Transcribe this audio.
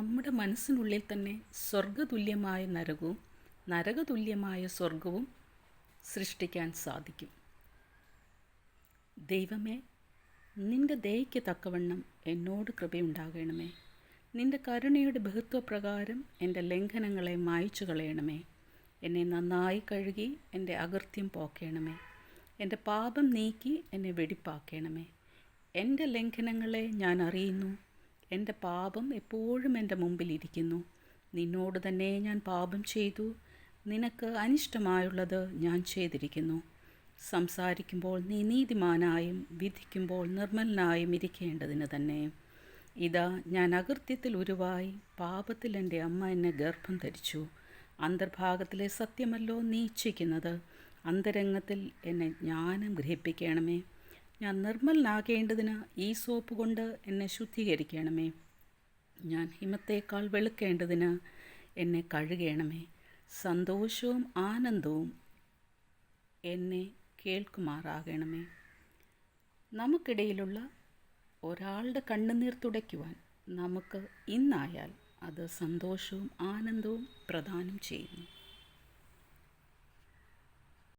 നമ്മുടെ മനസ്സിനുള്ളിൽ തന്നെ സ്വർഗതുല്യമായ നരകവും നരകതുല്യമായ സ്വർഗവും സൃഷ്ടിക്കാൻ സാധിക്കും. ദൈവമേ, നിൻ്റെ ദയയ്ക്ക് തക്കവണ്ണം എന്നോട് കൃപയുണ്ടാകണമേ. നിൻ്റെ കരുണയുടെ ബഹുത്വപ്രകാരം എൻ്റെ ലംഘനങ്ങളെ മായ്ച്ചു കളയണമേ. എന്നെ നന്നായി കഴുകി എൻ്റെ അകൃത്യം പോക്കണമേ. എൻ്റെ പാപം നീക്കി എന്നെ വെടിപ്പാക്കണമേ. എൻ്റെ ലംഘനങ്ങളെ ഞാൻ അറിയുന്നു. എൻ്റെ പാപം എപ്പോഴും എൻ്റെ മുമ്പിലിരിക്കുന്നു. നിന്നോട് തന്നെ ഞാൻ പാപം ചെയ്തു. നിനക്ക് അനിഷ്ടമായുള്ളത് ഞാൻ ചെയ്തിരിക്കുന്നു. സംസാരിക്കുമ്പോൾ നീ നീതിമാനായും വിധിക്കുമ്പോൾ നിർമ്മലനായും ഇരിക്കേണ്ടതിന് തന്നെ. ഇതാ, ഞാൻ അകൃത്യത്തിൽ ഉരുവായി, പാപത്തിൽ എൻ്റെ അമ്മ എന്നെ ഗർഭം ധരിച്ചു. അന്തർഭാഗത്തിലെ സത്യമല്ലോ നീ ഇച്ഛിക്കുന്നത്. അന്തരംഗത്തിൽ എന്നെ ജ്ഞാനം ഗ്രഹിപ്പിക്കണമേ. ഞാൻ നിർമ്മലനാകേണ്ടതിന് ഈ സോപ്പ് കൊണ്ട് എന്നെ ശുദ്ധീകരിക്കണമേ. ഞാൻ ഹിമത്തേക്കാൾ വെളുക്കേണ്ടതിന് എന്നെ കഴുകണമേ. സന്തോഷവും ആനന്ദവും എന്നെ കേൾക്കുമാറാകണമേ. നമുക്കിടയിലുള്ള ഒരാളുടെ കണ്ണുനീർ തുടയ്ക്കുവാൻ നമുക്ക് ഇന്നായാൽ അത് സന്തോഷവും ആനന്ദവും പ്രദാനം ചെയ്യുന്നു.